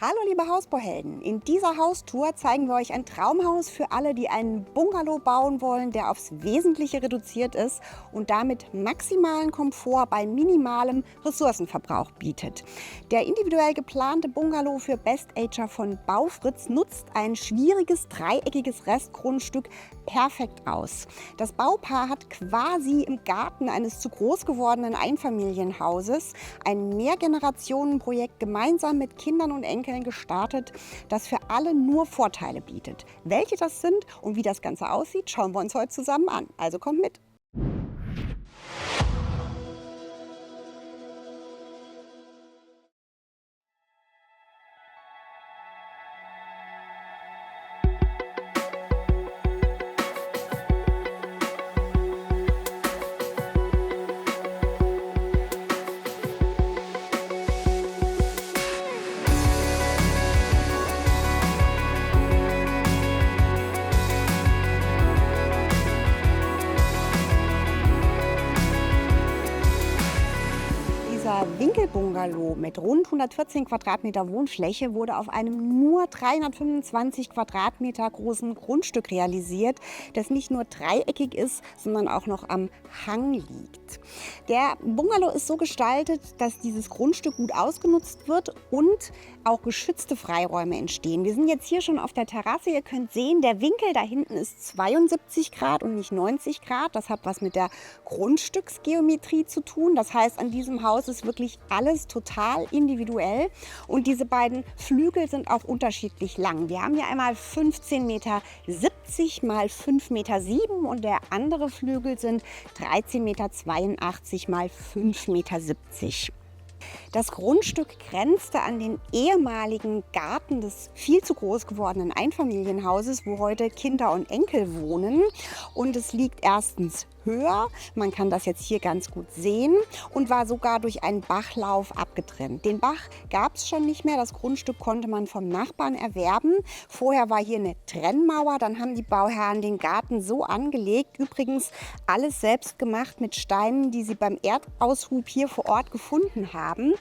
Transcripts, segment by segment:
Hallo liebe Hausbauhelden, in dieser Haustour zeigen wir euch ein Traumhaus für alle, die einen Bungalow bauen wollen, der aufs Wesentliche reduziert ist und damit maximalen Komfort bei minimalem Ressourcenverbrauch bietet. Der individuell geplante Bungalow für Best-Ager von Baufritz nutzt ein schwieriges dreieckiges Restgrundstück perfekt aus. Das Baupaar hat quasi im Garten eines zu groß gewordenen Einfamilienhauses ein Mehrgenerationenprojekt gemeinsam mit Kindern und Enkeln gestartet, das für alle nur Vorteile bietet. Welche das sind und wie das Ganze aussieht, schauen wir uns heute zusammen an. Also kommt mit! Dieser Winkelbungalow mit rund 114 Quadratmeter Wohnfläche wurde auf einem nur 325 Quadratmeter großen Grundstück realisiert, das nicht nur dreieckig ist, sondern auch noch am Hang liegt. Der Bungalow ist so gestaltet, dass dieses Grundstück gut ausgenutzt wird und auch geschützte Freiräume entstehen. Wir sind jetzt hier schon auf der Terrasse. Ihr könnt sehen, der Winkel da hinten ist 72 Grad und nicht 90 Grad. Das hat was mit der Grundstücksgeometrie zu tun. Das heißt, an diesem Haus ist wirklich alles total individuell und diese beiden Flügel sind auch unterschiedlich lang. Wir haben hier einmal 15,70 Meter mal 5,7 Meter und der andere Flügel sind 13,82 Meter mal 5,70 Meter. Das Grundstück grenzte an den ehemaligen Garten des viel zu groß gewordenen Einfamilienhauses, wo heute Kinder und Enkel wohnen. Und es liegt erstens höher, man kann das jetzt hier ganz gut sehen, und war sogar durch einen Bachlauf abgetrennt. Den Bach gab es schon nicht mehr, das Grundstück konnte man vom Nachbarn erwerben. Vorher war hier eine Trennmauer, dann haben die Bauherren den Garten so angelegt, übrigens alles selbst gemacht mit Steinen, die sie beim Erdaushub hier vor Ort gefunden haben,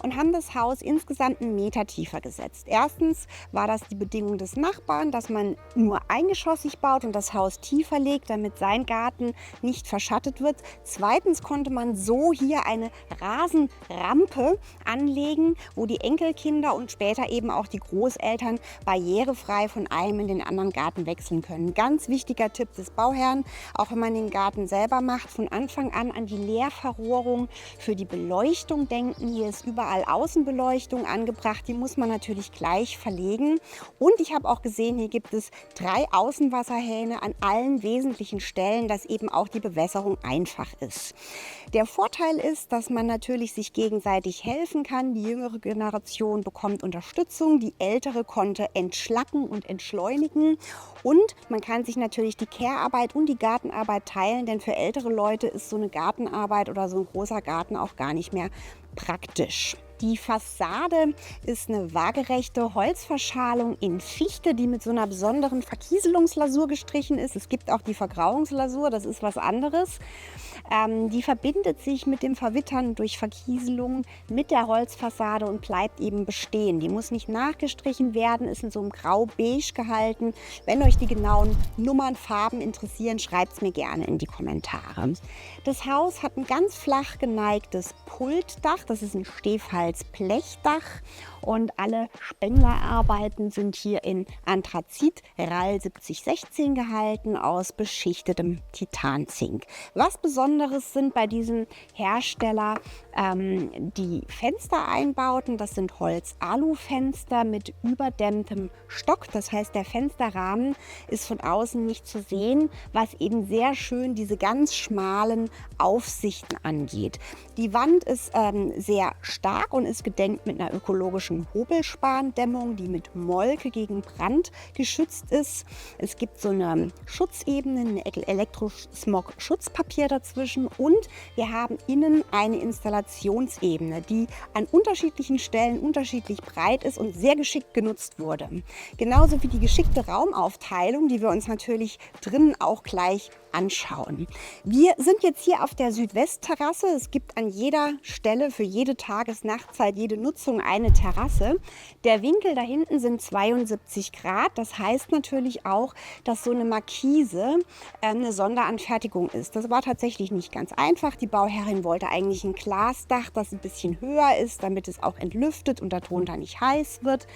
und haben das Haus insgesamt 1 Meter tiefer gesetzt. Erstens war das die Bedingung des Nachbarn, dass man nur eingeschossig baut und das Haus tiefer legt, damit sein Garten nicht verschattet wird. Zweitens konnte man so hier eine Rasenrampe anlegen, wo die Enkelkinder und später eben auch die Großeltern barrierefrei von einem in den anderen Garten wechseln können. Ganz wichtiger Tipp des Bauherrn, auch wenn man den Garten selber macht, von Anfang an die Leerverrohrung für die Beleuchtung denken. Hier ist überall Außenbeleuchtung angebracht, die muss man natürlich gleich verlegen. Und ich habe auch gesehen, hier gibt es 3 Außenwasserhähne an allen wesentlichen Stellen, dass eben auch die Bewässerung einfach ist. Der Vorteil ist, dass man natürlich sich gegenseitig helfen kann. Die jüngere Generation bekommt Unterstützung, die ältere konnte entschlacken und entschleunigen. Und man kann sich natürlich die Care-Arbeit und die Gartenarbeit teilen, denn für ältere Leute ist so eine Gartenarbeit oder so ein großer Garten auch gar nicht mehr praktisch. Die Fassade ist eine waagerechte Holzverschalung in Fichte, die mit so einer besonderen Verkieselungslasur gestrichen ist. Es gibt auch die Vergrauungslasur, das ist was anderes. Die verbindet sich mit dem Verwittern durch Verkieselung mit der Holzfassade und bleibt eben bestehen. Die muss nicht nachgestrichen werden, ist in so einem grau-beige gehalten. Wenn euch die genauen Nummern, Farben interessieren, schreibt es mir gerne in die Kommentare. Das Haus hat ein ganz flach geneigtes Pultdach, das ist ein Stehfalz-Blechdach, und alle Spenglerarbeiten sind hier in Anthrazit RAL 7016 gehalten aus beschichtetem Titanzink. Was Besonderes sind bei diesem Hersteller die Fenstereinbauten. Das sind Holz-Alu-Fenster mit überdämmtem Stock. Das heißt, der Fensterrahmen ist von außen nicht zu sehen, was eben sehr schön diese ganz schmalen Aufsichten angeht. Die Wand ist sehr stark und ist gedämmt mit einer ökologischen Hobelspandämmung, die mit Molke gegen Brand geschützt ist. Es gibt so eine Schutzebene, ein Elektrosmog-Schutzpapier dazwischen, und wir haben innen eine Installationsebene, die an unterschiedlichen Stellen unterschiedlich breit ist und sehr geschickt genutzt wurde. Genauso wie die geschickte Raumaufteilung, die wir uns natürlich drinnen auch gleich anschauen. Wir sind jetzt hier auf der Südwestterrasse. Es gibt an jeder Stelle für jede Tages-, Nacht- Hochzeit, jede Nutzung eine Terrasse. Der Winkel da hinten sind 72 Grad. Das heißt natürlich auch, dass so eine Markise eine Sonderanfertigung ist. Das war tatsächlich nicht ganz einfach. Die Bauherrin wollte eigentlich ein Glasdach, das ein bisschen höher ist, damit es auch entlüftet und darunter nicht heiß wird.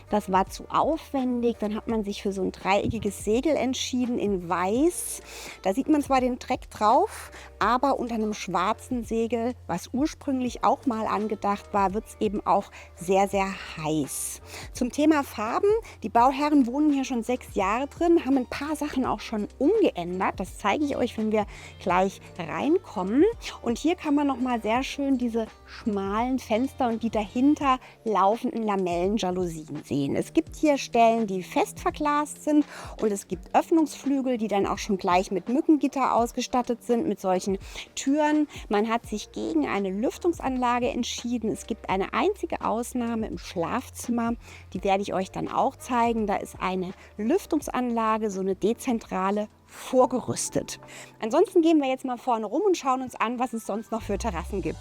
Das war zu aufwendig. Dann hat man sich für so ein dreieckiges Segel entschieden in weiß. Da sieht man zwar den Dreck drauf, aber unter einem schwarzen Segel, was ursprünglich auch mal angedacht war, wird es eben auch sehr, sehr heiß. Zum Thema Farben. Die Bauherren wohnen hier schon 6 Jahre drin, haben ein paar Sachen auch schon umgeändert. Das zeige ich euch, wenn wir gleich reinkommen. Und hier kann man noch mal sehr schön diese schmalen Fenster und die dahinter laufenden Lamellenjalousien sehen. Es gibt hier Stellen, die fest verglast sind und es gibt Öffnungsflügel, die dann auch schon gleich mit Mückengitter ausgestattet sind, mit solchen Türen. Man hat sich gegen eine Lüftungsanlage entschieden. Es gibt eine einzige Ausnahme im Schlafzimmer, die werde ich euch dann auch zeigen. Da ist eine Lüftungsanlage, so eine dezentrale, vorgerüstet. Ansonsten gehen wir jetzt mal vorne rum und schauen uns an, was es sonst noch für Terrassen gibt.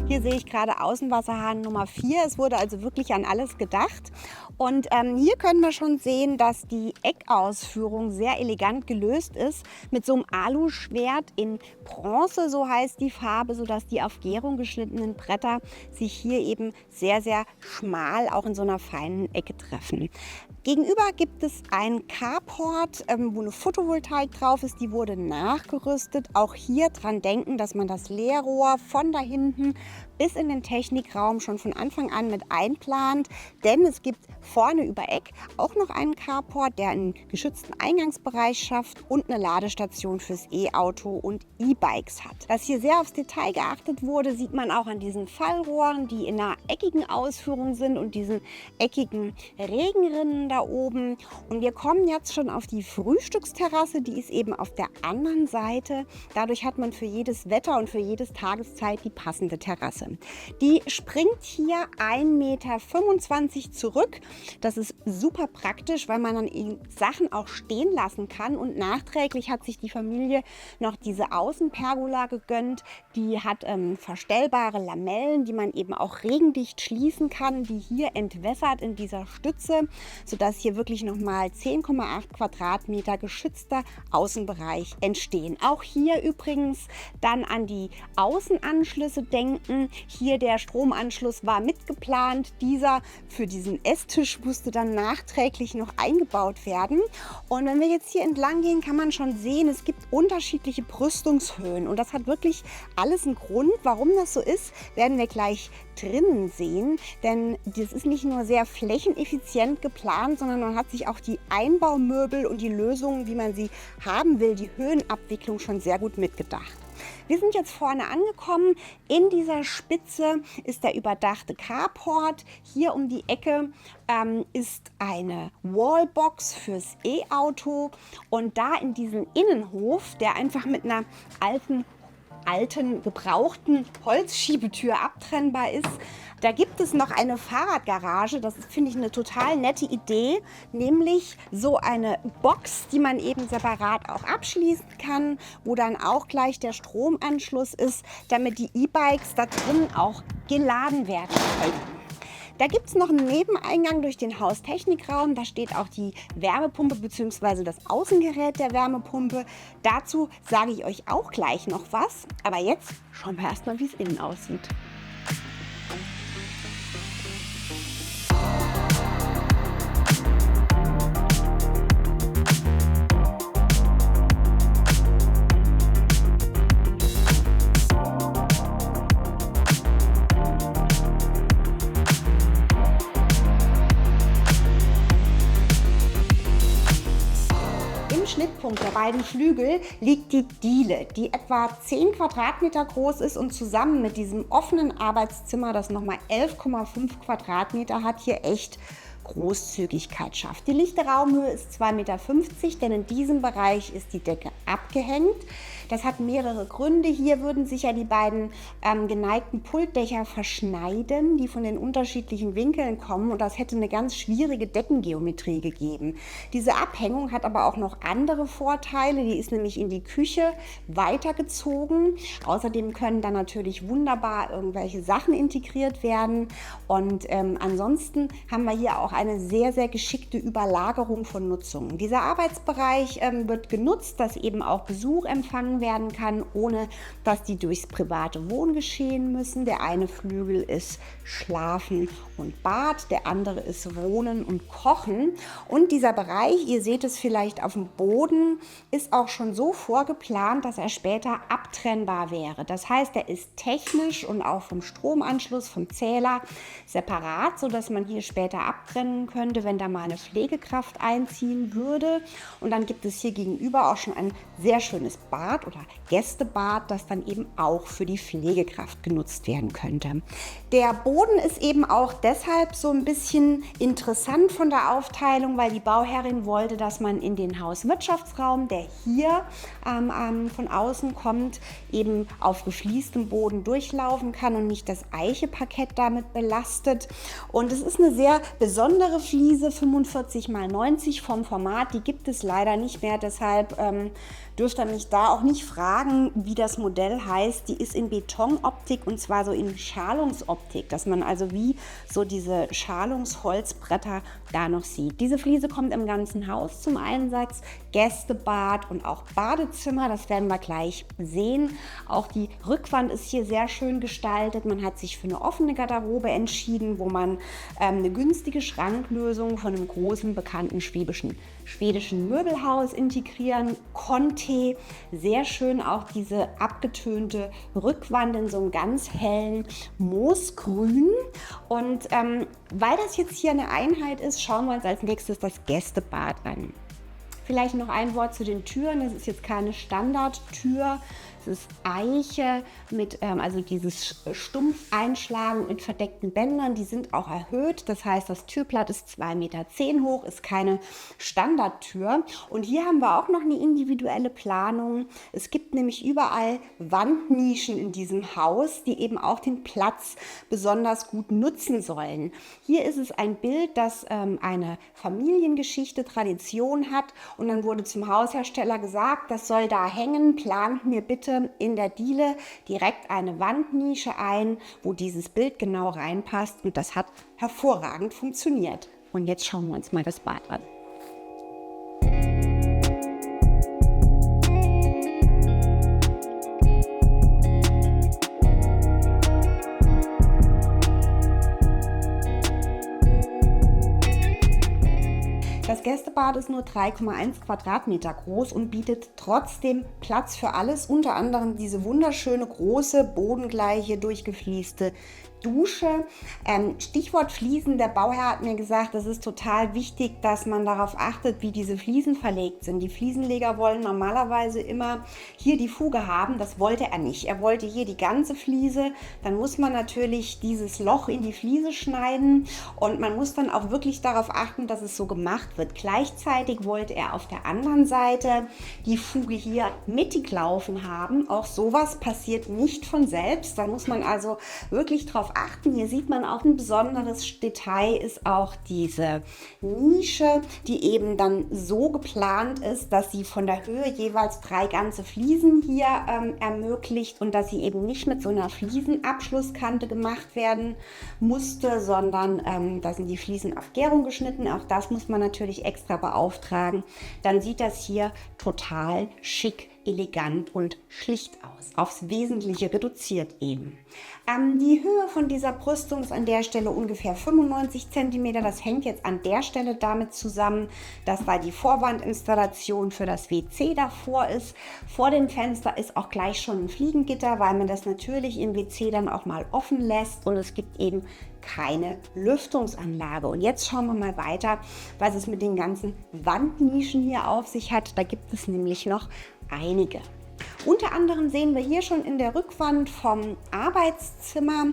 Hier sehe ich gerade Außenwasserhahn Nummer 4. Es wurde also wirklich an alles gedacht. Und hier können wir schon sehen, dass die Eckausführung sehr elegant gelöst ist. Mit so einem Aluschwert in Bronze, so heißt die Farbe, sodass die auf Gärung geschnittenen Bretter sich hier eben sehr, sehr schmal auch in so einer feinen Ecke treffen. Gegenüber gibt es einen Carport, wo eine Photovoltaik drauf ist. Die wurde nachgerüstet. Auch hier dran denken, dass man das Leerrohr von da hinten bis in den Technikraum schon von Anfang an mit einplant. Denn es gibt vorne über Eck auch noch einen Carport, der einen geschützten Eingangsbereich schafft und eine Ladestation fürs E-Auto und E-Bikes hat. Dass hier sehr aufs Detail geachtet wurde, sieht man auch an diesen Fallrohren, die in einer eckigen Ausführung sind und diesen eckigen Regenrinnen da oben. Und wir kommen jetzt schon auf die Frühstücksterrasse, die ist eben auf der anderen Seite. Dadurch hat man für jedes Wetter und für jedes Tageszeit die passende Terrasse. Die springt hier 1,25 Meter zurück. Das ist super praktisch, weil man dann Sachen auch stehen lassen kann. Und nachträglich hat sich die Familie noch diese Außenpergola gegönnt. Die hat verstellbare Lamellen, die man eben auch regendicht schließen kann, die hier entwässert in dieser Stütze, sodass hier wirklich nochmal 10,8 Quadratmeter geschützter Außenbereich entstehen. Auch hier übrigens dann an die Außenanschlüsse denken. Hier der Stromanschluss war mitgeplant. Dieser für diesen Esstisch musste dann nachträglich noch eingebaut werden. Und wenn wir jetzt hier entlang gehen, kann man schon sehen, es gibt unterschiedliche Brüstungshöhen. Und das hat wirklich alles einen Grund. Warum das so ist, werden wir gleich drinnen sehen. Denn das ist nicht nur sehr flächeneffizient geplant, sondern man hat sich auch die Einbaumöbel und die Lösungen, wie man sie haben will, die Höhenabwicklung schon sehr gut mitgedacht. Wir sind jetzt vorne angekommen. In dieser Spitze ist der überdachte Carport. Hier um die Ecke ist eine Wallbox fürs E-Auto. Und da in diesem Innenhof, der einfach mit einer alten, gebrauchten Holzschiebetür abtrennbar ist, da gibt es noch eine Fahrradgarage. Das finde ich eine total nette Idee, nämlich so eine Box, die man eben separat auch abschließen kann, wo dann auch gleich der Stromanschluss ist, damit die E-Bikes da drin auch geladen werden können. Da gibt es noch einen Nebeneingang durch den Haustechnikraum. Da steht auch die Wärmepumpe bzw. das Außengerät der Wärmepumpe. Dazu sage ich euch auch gleich noch was. Aber jetzt schauen wir erstmal, wie es innen aussieht. Schnittpunkt der beiden Flügel liegt die Diele, die etwa 10 Quadratmeter groß ist und zusammen mit diesem offenen Arbeitszimmer, das nochmal 11,5 Quadratmeter hat, hier echt Großzügigkeit schafft. Die lichte Raumhöhe ist 2,50 Meter, denn in diesem Bereich ist die Decke abgehängt. Das hat mehrere Gründe. Hier würden sich ja die beiden geneigten Pultdächer verschneiden, die von den unterschiedlichen Winkeln kommen, und das hätte eine ganz schwierige Deckengeometrie gegeben. Diese Abhängung hat aber auch noch andere Vorteile. Die ist nämlich in die Küche weitergezogen. Außerdem können da natürlich wunderbar irgendwelche Sachen integriert werden, und ansonsten haben wir hier auch eine sehr, sehr geschickte Überlagerung von Nutzungen. Dieser Arbeitsbereich wird genutzt, dass eben auch Besuch empfangen werden kann, ohne dass die durchs private Wohnen geschehen müssen. Der eine Flügel ist Schlafen und Bad, der andere ist Wohnen und Kochen. Und dieser Bereich, ihr seht es vielleicht auf dem Boden, ist auch schon so vorgeplant, dass er später abtrennbar wäre. Das heißt, er ist technisch und auch vom Stromanschluss, vom Zähler separat, sodass man hier später abtrennen könnte, wenn da mal eine Pflegekraft einziehen würde. Und dann gibt es hier gegenüber auch schon ein sehr schönes Bad oder Gästebad, das dann eben auch für die Pflegekraft genutzt werden könnte. Der Boden ist eben auch deshalb so ein bisschen interessant von der Aufteilung, weil die Bauherrin wollte, dass man in den Hauswirtschaftsraum, der hier von außen kommt, eben auf gefliestem Boden durchlaufen kann und nicht das Eicheparkett damit belastet. Und es ist eine sehr besondere Fliese, 45 x 90 vom Format. Die gibt es leider nicht mehr, deshalb dürft ihr mich da auch nicht fragen, wie das Modell heißt. Die ist in Betonoptik, und zwar so in Schalungsoptik, dass man also wie so diese Schalungsholzbretter da noch sieht. Diese Fliese kommt im ganzen Haus zum Einsatz. Gästebad und auch Badezimmer, das werden wir gleich sehen. Auch die Rückwand ist hier sehr schön gestaltet. Man hat sich für eine offene Garderobe entschieden, wo man eine günstige Schranklösung von einem großen, bekannten schwedischen Möbelhaus integrieren konnte. Sehr schön auch diese abgetönte Rückwand in so einem ganz hellen Moosgrün. Und weil das jetzt hier eine Einheit ist, schauen wir uns als nächstes das Gästebad an. Vielleicht noch ein Wort zu den Türen. Das ist jetzt keine Standardtür. Es ist Eiche mit, also dieses Stumpfeinschlagen mit verdeckten Bändern, die sind auch erhöht. Das heißt, das Türblatt ist 2,10 Meter hoch, ist keine Standardtür. Und hier haben wir auch noch eine individuelle Planung. Es gibt nämlich überall Wandnischen in diesem Haus, die eben auch den Platz besonders gut nutzen sollen. Hier ist es ein Bild, das eine Familiengeschichte, Tradition hat. Und dann wurde zum Haushersteller gesagt, das soll da hängen, plant mir bitte in der Diele direkt eine Wandnische ein, wo dieses Bild genau reinpasst, und das hat hervorragend funktioniert. Und jetzt schauen wir uns mal das Bad an. Das Gästebad ist nur 3,1 Quadratmeter groß und bietet trotzdem Platz für alles, unter anderem diese wunderschöne, große, bodengleiche, durchgefließte Dusche. Stichwort Fliesen, der Bauherr hat mir gesagt, es ist total wichtig, dass man darauf achtet, wie diese Fliesen verlegt sind. Die Fliesenleger wollen normalerweise immer hier die Fuge haben, das wollte er nicht. Er wollte hier die ganze Fliese, dann muss man natürlich dieses Loch in die Fliese schneiden, und man muss dann auch wirklich darauf achten, dass es so gemacht wird. Gleichzeitig wollte er auf der anderen Seite die Fuge hier mittig laufen haben. Auch sowas passiert nicht von selbst, da muss man also wirklich drauf achten. Hier sieht man auch ein besonderes Detail, ist auch diese Nische, die eben dann so geplant ist, dass sie von der Höhe jeweils 3 ganze Fliesen hier ermöglicht, und dass sie eben nicht mit so einer Fliesenabschlusskante gemacht werden musste, sondern da sind die Fliesen auf Gärung geschnitten. Auch das muss man natürlich extra beauftragen. Dann sieht das hier total schick, elegant und schlicht aus. Aufs Wesentliche reduziert eben. Die Höhe von dieser Brüstung ist an der Stelle ungefähr 95 cm. Das hängt jetzt an der Stelle damit zusammen, dass da die Vorwandinstallation für das WC davor ist. Vor dem Fenster ist auch gleich schon ein Fliegengitter, weil man das natürlich im WC dann auch mal offen lässt, und es gibt eben keine Lüftungsanlage. Und jetzt schauen wir mal weiter, was es mit den ganzen Wandnischen hier auf sich hat. Da gibt es nämlich noch einige. Unter anderem sehen wir hier schon in der Rückwand vom Arbeitszimmer,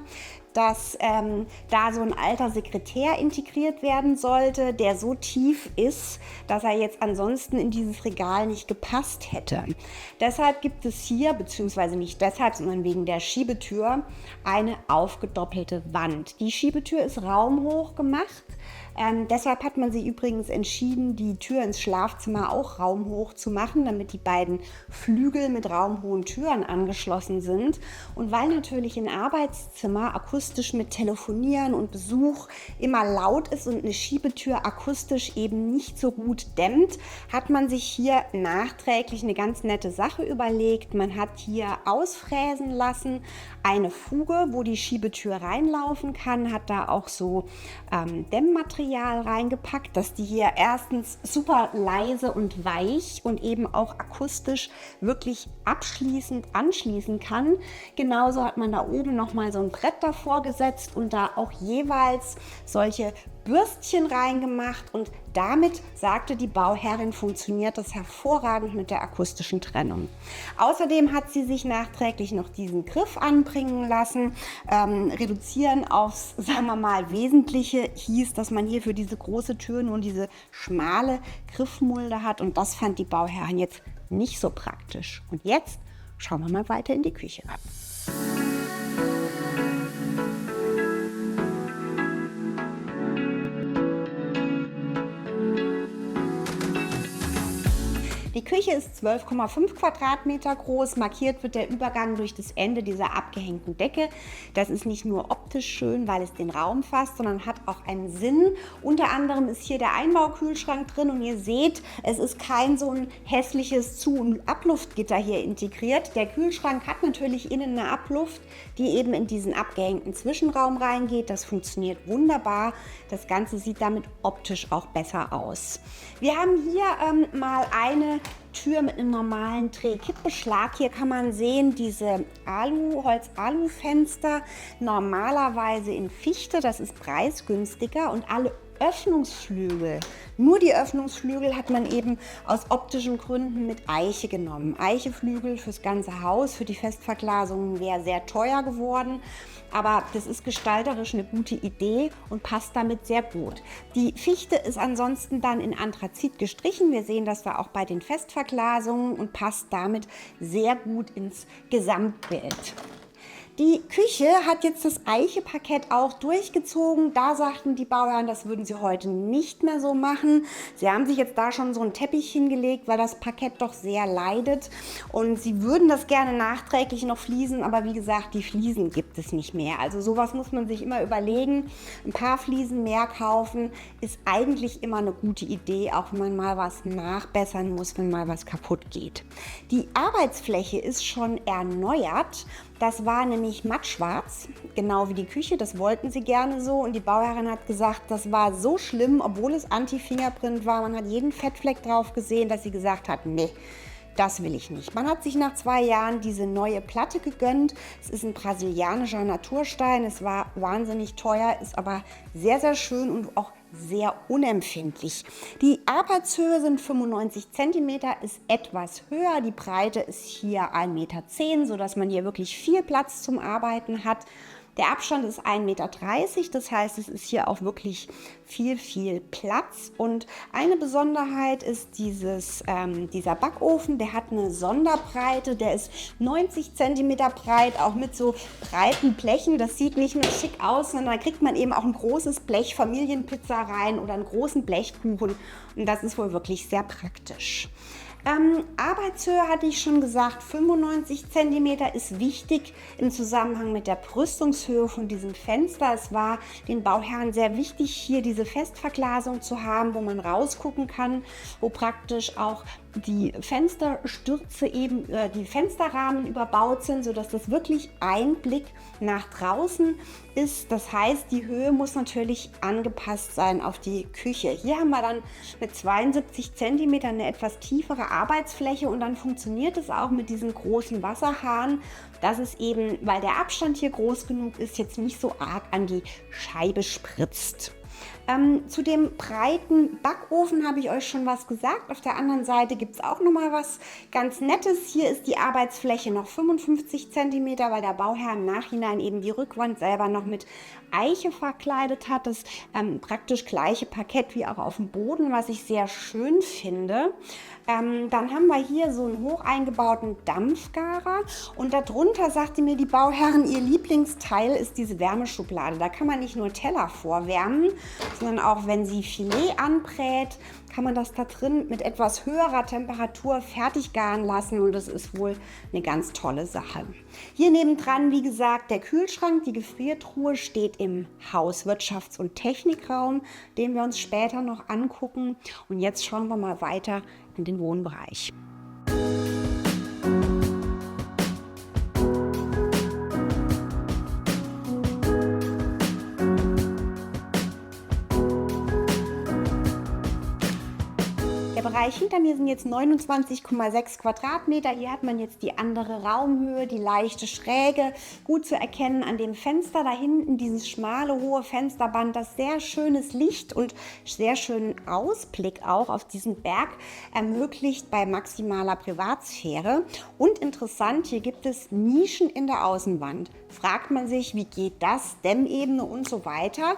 dass da so ein alter Sekretär integriert werden sollte, der so tief ist, dass er jetzt ansonsten in dieses Regal nicht gepasst hätte. Deshalb gibt es hier, beziehungsweise nicht deshalb, sondern wegen der Schiebetür, eine aufgedoppelte Wand. Die Schiebetür ist raumhoch gemacht. Deshalb hat man sich übrigens entschieden, die Tür ins Schlafzimmer auch raumhoch zu machen, damit die beiden Flügel mit raumhohen Türen angeschlossen sind. Und weil natürlich ein Arbeitszimmer akustisch mit Telefonieren und Besuch immer laut ist und eine Schiebetür akustisch eben nicht so gut dämmt, hat man sich hier nachträglich eine ganz nette Sache überlegt. Man hat hier ausfräsen lassen eine Fuge, wo die Schiebetür reinlaufen kann, hat da auch so Dämmmaterial reingepackt, dass die hier erstens super leise und weich und eben auch akustisch wirklich abschließend anschließen kann. Genauso hat man da oben nochmal so ein Brett davor gesetzt und da auch jeweils solche Bürstchen reingemacht und damit, sagte die Bauherrin, funktioniert das hervorragend mit der akustischen Trennung. Außerdem hat sie sich nachträglich noch diesen Griff anbringen lassen. Reduzieren aufs, sagen wir mal, Wesentliche hieß, dass man hier für diese große Tür nur diese schmale Griffmulde hat und das fand die Bauherrin jetzt nicht so praktisch. Und jetzt schauen wir mal weiter in die Küche ab. Die Küche ist 12,5 Quadratmeter groß, markiert wird der Übergang durch das Ende dieser abgehängten Decke. Das ist nicht nur optisch schön, weil es den Raum fasst, sondern hat auch einen Sinn. Unter anderem ist hier der Einbaukühlschrank drin und ihr seht, es ist kein so ein hässliches Zu- und Abluftgitter hier integriert. Der Kühlschrank hat natürlich innen eine Abluft, die eben in diesen abgehängten Zwischenraum reingeht. Das funktioniert wunderbar. Das Ganze sieht damit optisch auch besser aus. Wir haben hier mal eine Tür mit einem normalen Drehkippbeschlag. Hier kann man sehen, diese Holz-Alu-Fenster, normalerweise in Fichte, das ist preisgünstiger und alle Öffnungsflügel, nur die Öffnungsflügel hat man eben aus optischen Gründen mit Eiche genommen. Eicheflügel fürs ganze Haus, für die Festverglasungen wäre sehr teuer geworden, aber das ist gestalterisch eine gute Idee und passt damit sehr gut. Die Fichte ist ansonsten dann in Anthrazit gestrichen. Wir sehen das da auch bei den Festverglasungen und passt damit sehr gut ins Gesamtbild. Die Küche hat jetzt das Eicheparkett auch durchgezogen. Da sagten die Bauherren, das würden sie heute nicht mehr so machen. Sie haben sich jetzt da schon so einen Teppich hingelegt, weil das Parkett doch sehr leidet. Und sie würden das gerne nachträglich noch fließen, aber wie gesagt, die Fliesen gibt es nicht mehr. Also sowas muss man sich immer überlegen. Ein paar Fliesen mehr kaufen ist eigentlich immer eine gute Idee, auch wenn man mal was nachbessern muss, wenn mal was kaputt geht. Die Arbeitsfläche ist schon erneuert. Das war nämlich mattschwarz, genau wie die Küche, das wollten sie gerne so. Und die Bauherrin hat gesagt, das war so schlimm, obwohl es Anti-Fingerprint war. Man hat jeden Fettfleck drauf gesehen, dass sie gesagt hat, nee, das will ich nicht. Man hat sich nach 2 Jahren diese neue Platte gegönnt. Es ist ein brasilianischer Naturstein, es war wahnsinnig teuer, ist aber sehr, sehr schön und auch sehr unempfindlich. Die Arbeitshöhe sind 95 cm, ist etwas höher. Die Breite ist hier 1,10 Meter, sodass man hier wirklich viel Platz zum Arbeiten hat. Der Abstand ist 1,30 Meter, das heißt, es ist hier auch wirklich viel Platz. Und eine Besonderheit ist dieser Backofen, der hat eine Sonderbreite, der ist 90 cm breit, auch mit so breiten Blechen. Das sieht nicht nur schick aus, sondern da kriegt man eben auch ein großes Blech Familienpizza rein oder einen großen Blechkuchen. Und das ist wohl wirklich sehr praktisch. Arbeitshöhe hatte ich schon gesagt, 95 cm ist wichtig im Zusammenhang mit der Brüstungshöhe von diesem Fenster. Es war den Bauherren sehr wichtig, hier diese Festverglasung zu haben, wo man rausgucken kann, wo praktisch auch die Fensterstürze eben, die Fensterrahmen überbaut sind, sodass das wirklich ein Blick nach draußen ist. Das heißt, die Höhe muss natürlich angepasst sein auf die Küche. Hier haben wir dann mit 72 cm eine etwas tiefere Arbeitsfläche und dann funktioniert es auch mit diesem großen Wasserhahn, dass es eben, weil der Abstand hier groß genug ist, jetzt nicht so arg an die Scheibe spritzt. Zu dem breiten Backofen habe ich euch schon was gesagt. Auf der anderen Seite gibt es auch noch mal was ganz Nettes. Hier ist die Arbeitsfläche noch 55 cm, weil der Bauherr im Nachhinein eben die Rückwand selber noch mit Eiche verkleidet hat. Das praktisch gleiche Parkett wie auch auf dem Boden, was ich sehr schön finde. Dann haben wir hier so einen hoch eingebauten Dampfgarer und darunter sagte mir die Bauherren, ihr Lieblingsteil ist diese Wärmeschublade. Da kann man nicht nur Teller vorwärmen, sondern auch wenn sie Filet anbrät, kann man das da drin mit etwas höherer Temperatur fertig garen lassen und das ist wohl eine ganz tolle Sache. Hier nebendran, wie gesagt, der Kühlschrank, die Gefriertruhe steht im Hauswirtschafts- und Technikraum, den wir uns später noch angucken. Und jetzt schauen wir mal weiter in den Wohnbereich. Der Bereich hinter mir sind jetzt 29,6 Quadratmeter. Hier hat man jetzt die andere Raumhöhe, die leichte Schräge. Gut zu erkennen an dem Fenster da hinten, dieses schmale, hohe Fensterband, das sehr schönes Licht und sehr schönen Ausblick auch auf diesen Berg ermöglicht bei maximaler Privatsphäre. Und interessant, hier gibt es Nischen in der Außenwand. Fragt man sich, wie geht das? Dämmebene und so weiter.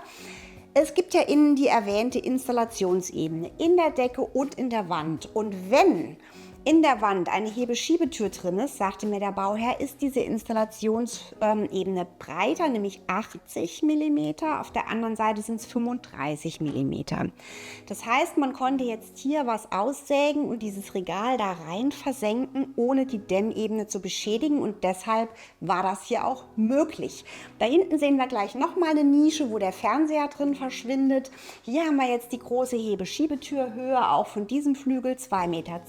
Es gibt ja innen die erwähnte Installationsebene in der Decke und in der Wand. Und wenn in der Wand eine Hebeschiebetür drin ist, sagte mir der Bauherr, ist diese Installationsebene breiter, nämlich 80 mm. Auf der anderen Seite sind es 35 mm. Das heißt, man konnte jetzt hier was aussägen und dieses Regal da rein versenken, ohne die Dämmebene zu beschädigen. Und deshalb war das hier auch möglich. Da hinten sehen wir gleich nochmal eine Nische, wo der Fernseher drin verschwindet. Hier haben wir jetzt die große Hebeschiebetürhöhe, auch von diesem Flügel 2,10 Meter.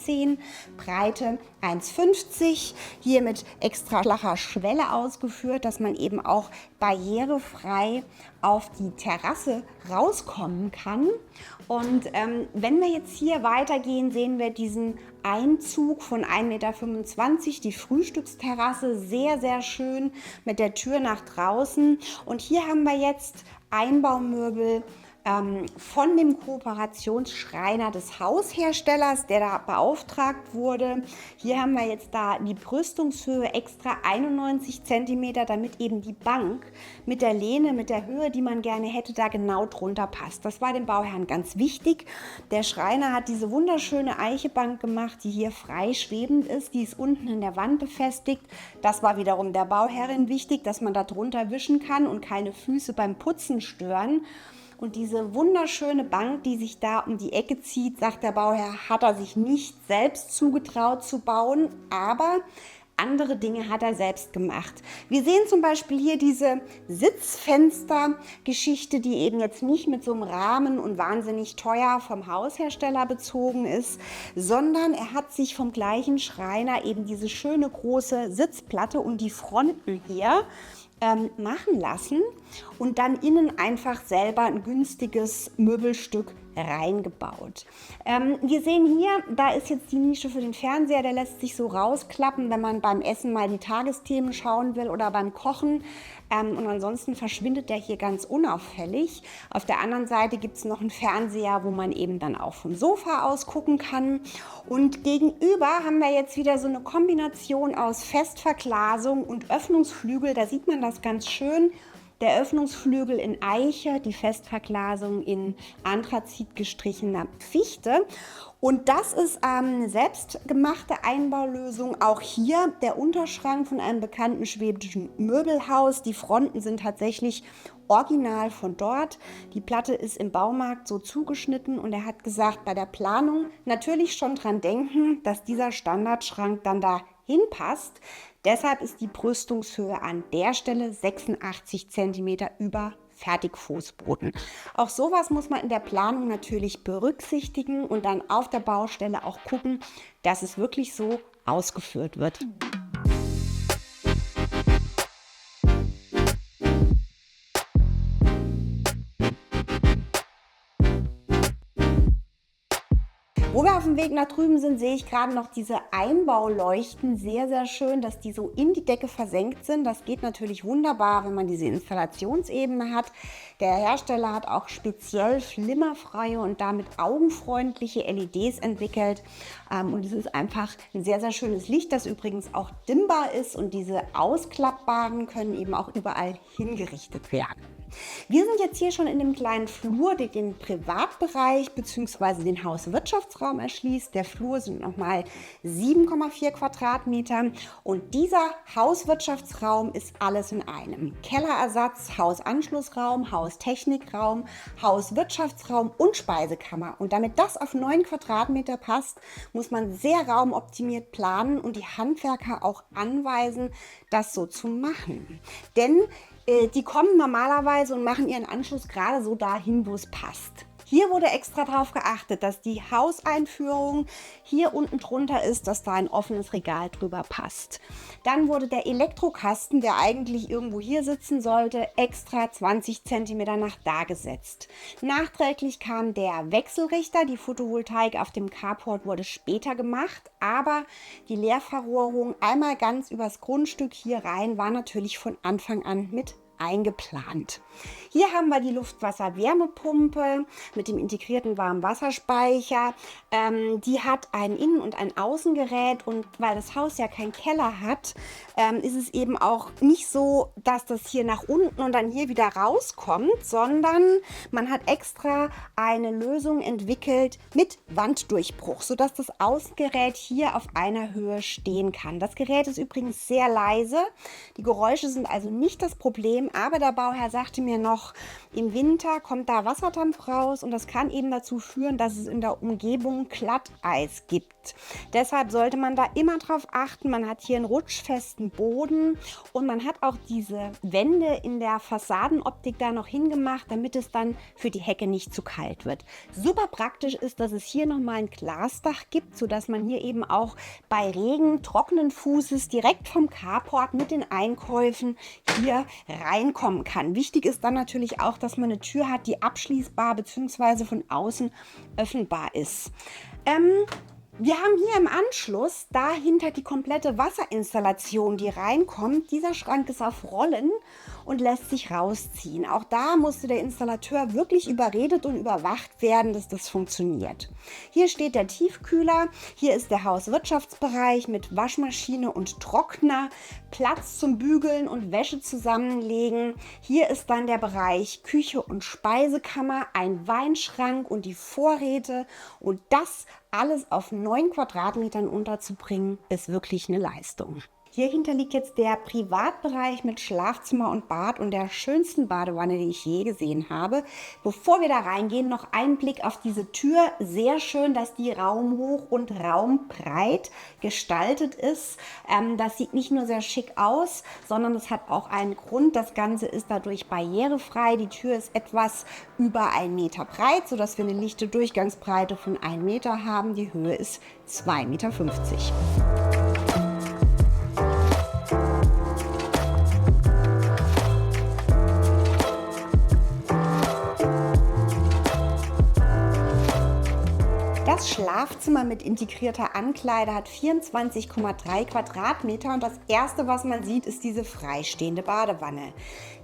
Breite 1,50, hier mit extra flacher Schwelle ausgeführt, dass man eben auch barrierefrei auf die Terrasse rauskommen kann. Und wenn wir jetzt hier weitergehen, sehen wir diesen Einzug von 1,25 Meter, die Frühstücksterrasse, sehr, sehr schön mit der Tür nach draußen. Und hier haben wir jetzt Einbaumöbel von dem Kooperationsschreiner des Hausherstellers, der da beauftragt wurde. Hier haben wir jetzt da die Brüstungshöhe extra 91 cm, damit eben die Bank mit der Lehne, mit der Höhe, die man gerne hätte, da genau drunter passt. Das war dem Bauherrn ganz wichtig. Der Schreiner hat diese wunderschöne Eichebank gemacht, die hier frei schwebend ist. Die ist unten in der Wand befestigt. Das war wiederum der Bauherrin wichtig, dass man da drunter wischen kann und keine Füße beim Putzen stören. Und diese wunderschöne Bank, die sich da um die Ecke zieht, sagt der Bauherr, hat er sich nicht selbst zugetraut zu bauen, aber andere Dinge hat er selbst gemacht. Wir sehen zum Beispiel hier diese Sitzfenstergeschichte, die eben jetzt nicht mit so einem Rahmen und wahnsinnig teuer vom Haushersteller bezogen ist, sondern er hat sich vom gleichen Schreiner eben diese schöne große Sitzplatte und die Fronten hier machen lassen und dann innen einfach selber ein günstiges Möbelstück reingebaut. Wir sehen hier, da ist jetzt die Nische für den Fernseher, der lässt sich so rausklappen, wenn man beim Essen mal die Tagesthemen schauen will oder beim Kochen. Und ansonsten verschwindet der hier ganz unauffällig. Auf der anderen Seite gibt es noch einen Fernseher, wo man eben dann auch vom Sofa aus gucken kann. Und gegenüber haben wir jetzt wieder so eine Kombination aus Festverglasung und Öffnungsflügel. Da sieht man das ganz schön. Der Öffnungsflügel in Eiche, die Festverglasung in Anthrazit gestrichener Fichte. Und das ist eine selbstgemachte Einbaulösung. Auch hier der Unterschrank von einem bekannten schwäbischen Möbelhaus. Die Fronten sind tatsächlich original von dort. Die Platte ist im Baumarkt so zugeschnitten und er hat gesagt, bei der Planung natürlich schon dran denken, dass dieser Standardschrank dann da hinpasst. Deshalb ist die Brüstungshöhe an der Stelle 86 cm über Fertigfußboden. Auch sowas muss man in der Planung natürlich berücksichtigen und dann auf der Baustelle auch gucken, dass es wirklich so ausgeführt wird. Wo wir auf dem Weg nach drüben sind, sehe ich gerade noch diese Einbauleuchten. Sehr, sehr schön, dass die so in die Decke versenkt sind. Das geht natürlich wunderbar, wenn man diese Installationsebene hat. Der Hersteller hat auch speziell flimmerfreie und damit augenfreundliche LEDs entwickelt. Und es ist einfach ein sehr, sehr schönes Licht, das übrigens auch dimmbar ist. Und diese ausklappbaren können eben auch überall hingerichtet werden. Wir sind jetzt hier schon in dem kleinen Flur, der den Privatbereich bzw. den Hauswirtschaftsraum erschließt. Der Flur sind nochmal 7,4 Quadratmeter und dieser Hauswirtschaftsraum ist alles in einem. Kellerersatz, Hausanschlussraum, Haustechnikraum, Hauswirtschaftsraum und Speisekammer. Und damit das auf 9 Quadratmeter passt, muss man sehr raumoptimiert planen und die Handwerker auch anweisen, das so zu machen. Denn die kommen normalerweise und machen ihren Anschluss gerade so dahin, wo es passt. Hier wurde extra darauf geachtet, dass die Hauseinführung hier unten drunter ist, dass da ein offenes Regal drüber passt. Dann wurde der Elektrokasten, der eigentlich irgendwo hier sitzen sollte, extra 20 cm nach da gesetzt. Nachträglich kam der Wechselrichter, die Photovoltaik auf dem Carport wurde später gemacht, aber die Leerverrohrung einmal ganz übers Grundstück hier rein war natürlich von Anfang an mit eingeplant. Hier haben wir die Luftwasser-Wärmepumpe mit dem integrierten Warmwasserspeicher. Die hat ein Innen- und ein Außengerät und weil das Haus ja keinen Keller hat, ist es eben auch nicht so, dass das hier nach unten und dann hier wieder rauskommt, sondern man hat extra eine Lösung entwickelt mit Wanddurchbruch, sodass das Außengerät hier auf einer Höhe stehen kann. Das Gerät ist übrigens sehr leise. Die Geräusche sind also nicht das Problem, aber der Bauherr sagte mir noch, im Winter kommt da Wasserdampf raus und das kann eben dazu führen, dass es in der Umgebung Glatteis gibt. Deshalb sollte man da immer drauf achten. Man hat hier einen rutschfesten Boden und man hat auch diese Wände in der Fassadenoptik da noch hingemacht, damit es dann für die Hecke nicht zu kalt wird. Super praktisch ist, dass es hier nochmal ein Glasdach gibt, sodass man hier eben auch bei Regen trockenen Fußes direkt vom Carport mit den Einkäufen hier reinkommen kann. Wichtig ist dann natürlich auch, dass man eine Tür hat, die abschließbar bzw. von außen öffnbar ist. Wir haben hier im Anschluss dahinter die komplette Wasserinstallation, die reinkommt. Dieser Schrank ist auf Rollen und lässt sich rausziehen. Auch da musste der Installateur wirklich überredet und überwacht werden, dass das funktioniert. Hier steht der Tiefkühler, hier ist der Hauswirtschaftsbereich mit Waschmaschine und Trockner, Platz zum Bügeln und Wäsche zusammenlegen. Hier ist dann der Bereich Küche und Speisekammer, ein Weinschrank und die Vorräte und das alles auf 9 Quadratmetern unterzubringen, ist wirklich eine Leistung. Hier hinter liegt jetzt der Privatbereich mit Schlafzimmer und Bad und der schönsten Badewanne, die ich je gesehen habe. Bevor wir da reingehen, noch ein Blick auf diese Tür. Sehr schön, dass die raumhoch und raumbreit gestaltet ist. Das sieht nicht nur sehr schick aus, sondern es hat auch einen Grund. Das Ganze ist dadurch barrierefrei. Die Tür ist etwas über 1 Meter breit, sodass wir eine lichte Durchgangsbreite von 1 Meter haben. Die Höhe ist 2,50 Meter. Das Schlafzimmer mit integrierter Ankleide hat 24,3 Quadratmeter und das erste, was man sieht, ist diese freistehende Badewanne.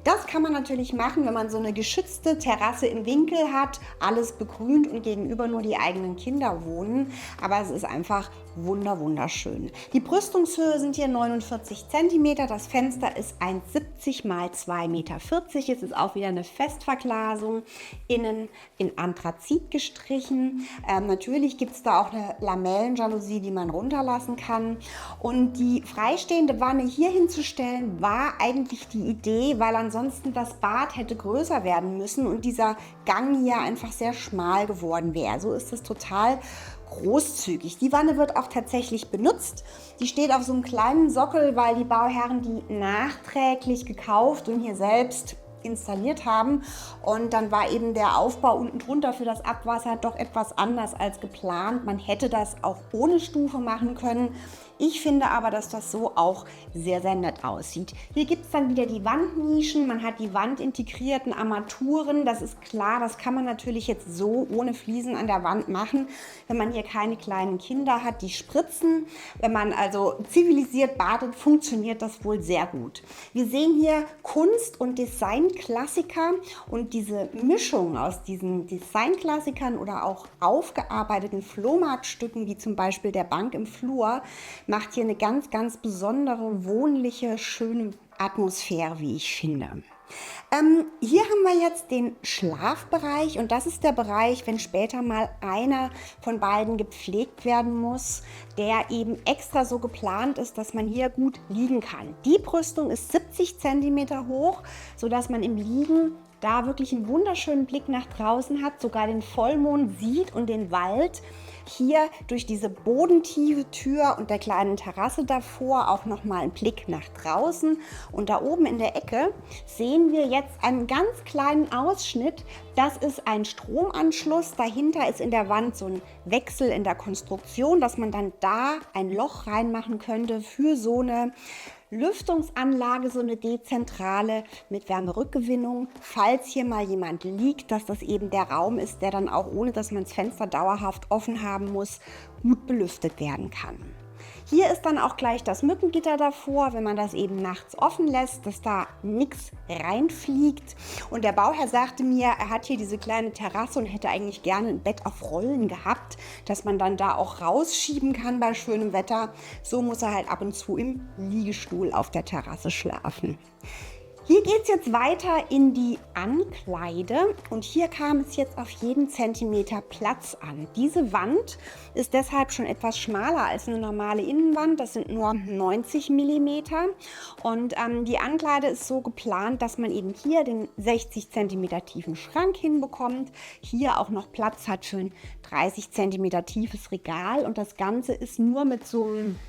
Das kann man natürlich machen, wenn man so eine geschützte Terrasse im Winkel hat, alles begrünt und gegenüber nur die eigenen Kinder wohnen. Aber es ist einfach wunderschön. Die Brüstungshöhe sind hier 49 cm, das Fenster ist 1,70 x 2,40 Meter. Es ist auch wieder eine Festverglasung, innen in Anthrazit gestrichen. Natürlich gibt es da auch eine Lamellenjalousie, die man runterlassen kann. Und die freistehende Wanne hier hinzustellen, war eigentlich die Idee, weil ansonsten das Bad hätte größer werden müssen und dieser Gang hier einfach sehr schmal geworden wäre. So ist es total großzügig. Die Wanne wird auch tatsächlich benutzt. Die steht auf so einem kleinen Sockel, weil die Bauherren die nachträglich gekauft und hier selbst installiert haben. Und dann war eben der Aufbau unten drunter für das Abwasser doch etwas anders als geplant. Man hätte das auch ohne Stufe machen können. Ich finde aber, dass das so auch sehr, sehr nett aussieht. Hier gibt es dann wieder die Wandnischen. Man hat die wandintegrierten Armaturen. Das ist klar, das kann man natürlich jetzt so ohne Fliesen an der Wand machen, wenn man hier keine kleinen Kinder hat, die spritzen. Wenn man also zivilisiert badet, funktioniert das wohl sehr gut. Wir sehen hier Kunst- und Designklassiker und diese Mischung aus diesen Designklassikern oder auch aufgearbeiteten Flohmarktstücken, wie zum Beispiel der Bank im Flur, macht hier eine ganz, ganz besondere, wohnliche, schöne Atmosphäre, wie ich finde. Hier haben wir jetzt den Schlafbereich und das ist der Bereich, wenn später mal einer von beiden gepflegt werden muss, der eben extra so geplant ist, dass man hier gut liegen kann. Die Brüstung ist 70 cm hoch, sodass man im Liegen da wirklich einen wunderschönen Blick nach draußen hat, sogar den Vollmond sieht und den Wald. Hier durch diese bodentiefe Tür und der kleinen Terrasse davor auch nochmal einen Blick nach draußen. Und da oben in der Ecke sehen wir jetzt einen ganz kleinen Ausschnitt. Das ist ein Stromanschluss. Dahinter ist in der Wand so ein Wechsel in der Konstruktion, dass man dann da ein Loch reinmachen könnte für so eine Lüftungsanlage, so eine dezentrale mit Wärmerückgewinnung, falls hier mal jemand liegt, dass das eben der Raum ist, der dann auch, ohne dass man das Fenster dauerhaft offen haben muss, gut belüftet werden kann. Hier ist dann auch gleich das Mückengitter davor, wenn man das eben nachts offen lässt, dass da nichts reinfliegt. Und der Bauherr sagte mir, er hat hier diese kleine Terrasse und hätte eigentlich gerne ein Bett auf Rollen gehabt, dass man dann da auch rausschieben kann bei schönem Wetter. So muss er halt ab und zu im Liegestuhl auf der Terrasse schlafen. Hier geht es jetzt weiter in die Ankleide und hier kam es jetzt auf jeden Zentimeter Platz an. Diese Wand ist deshalb schon etwas schmaler als eine normale Innenwand, das sind nur 90 mm und die Ankleide ist so geplant, dass man eben hier den 60 cm tiefen Schrank hinbekommt, hier auch noch Platz hat für ein 30 cm tiefes Regal und das Ganze ist nur mit so einem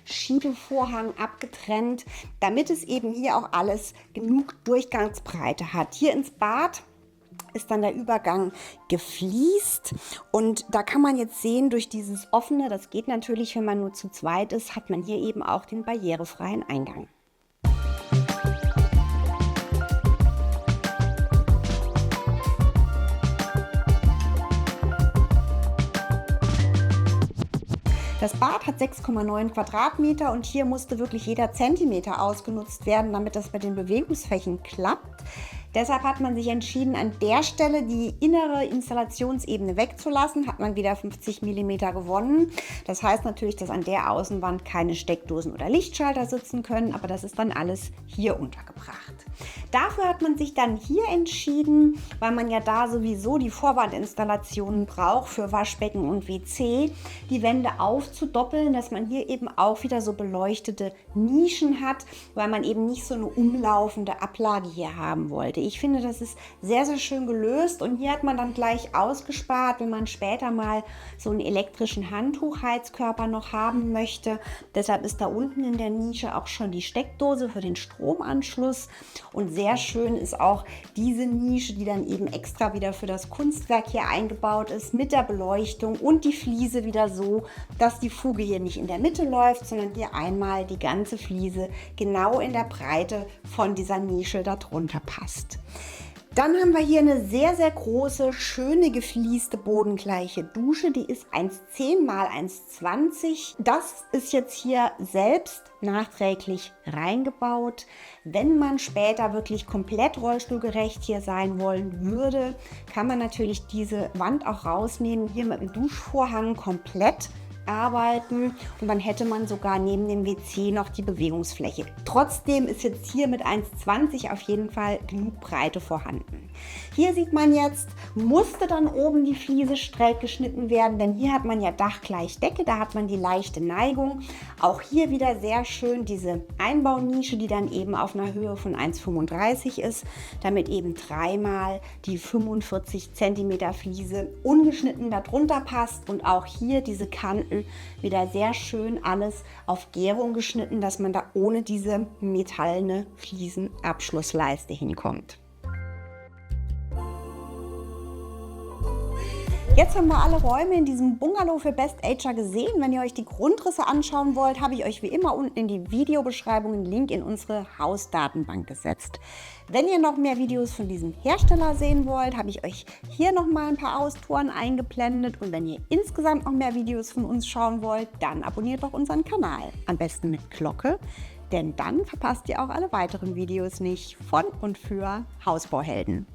Schiebevorhang abgetrennt, damit es eben hier auch alles genug Durchgangsbreite hat. Hier ins Bad ist dann der Übergang gefliest und da kann man jetzt sehen, durch dieses offene, das geht natürlich, wenn man nur zu zweit ist, hat man hier eben auch den barrierefreien Eingang. Das Bad hat 6,9 Quadratmeter und hier musste wirklich jeder Zentimeter ausgenutzt werden, damit das bei den Bewegungsflächen klappt. Deshalb hat man sich entschieden, an der Stelle die innere Installationsebene wegzulassen, hat man wieder 50 mm gewonnen. Das heißt natürlich, dass an der Außenwand keine Steckdosen oder Lichtschalter sitzen können, aber das ist dann alles hier untergebracht. Dafür hat man sich dann hier entschieden, weil man ja da sowieso die Vorwandinstallationen braucht für Waschbecken und WC, die Wände aufzudoppeln, dass man hier eben auch wieder so beleuchtete Nischen hat, weil man eben nicht so eine umlaufende Ablage hier haben wollte. Ich finde, das ist sehr, sehr schön gelöst und hier hat man dann gleich ausgespart, wenn man später mal so einen elektrischen Handtuchheizkörper noch haben möchte. Deshalb ist da unten in der Nische auch schon die Steckdose für den Stromanschluss und sehr schön ist auch diese Nische, die dann eben extra wieder für das Kunstwerk hier eingebaut ist, mit der Beleuchtung und die Fliese wieder so, dass die Fuge hier nicht in der Mitte läuft, sondern hier einmal die ganze Fliese genau in der Breite von dieser Nische darunter passt. Dann haben wir hier eine sehr, sehr große, schöne geflieste bodengleiche Dusche. Die ist 1,10 x 1,20. Das ist jetzt hier selbst nachträglich reingebaut. Wenn man später wirklich komplett rollstuhlgerecht hier sein wollen würde, kann man natürlich diese Wand auch rausnehmen, hier mit dem Duschvorhang komplett arbeiten und dann hätte man sogar neben dem WC noch die Bewegungsfläche. Trotzdem ist jetzt hier mit 1,20 auf jeden Fall genug Breite vorhanden. Hier sieht man jetzt, musste dann oben die Fliese schräg geschnitten werden, denn hier hat man ja dachgleich Decke, da hat man die leichte Neigung. Auch hier wieder sehr schön diese Einbaunische, die dann eben auf einer Höhe von 1,35 ist, damit eben dreimal die 45 cm Fliese ungeschnitten darunter passt und auch hier diese Kanten Schnittmittel wieder sehr schön alles auf Gärung geschnitten, dass man da ohne diese metallene Fliesenabschlussleiste hinkommt. Jetzt haben wir alle Räume in diesem Bungalow für Best Ager gesehen. Wenn ihr euch die Grundrisse anschauen wollt, habe ich euch wie immer unten in die Videobeschreibung einen Link in unsere Hausdatenbank gesetzt. Wenn ihr noch mehr Videos von diesem Hersteller sehen wollt, habe ich euch hier nochmal ein paar Haustouren eingeblendet. Und wenn ihr insgesamt noch mehr Videos von uns schauen wollt, dann abonniert doch unseren Kanal. Am besten mit Glocke, denn dann verpasst ihr auch alle weiteren Videos nicht von und für Hausbauhelden.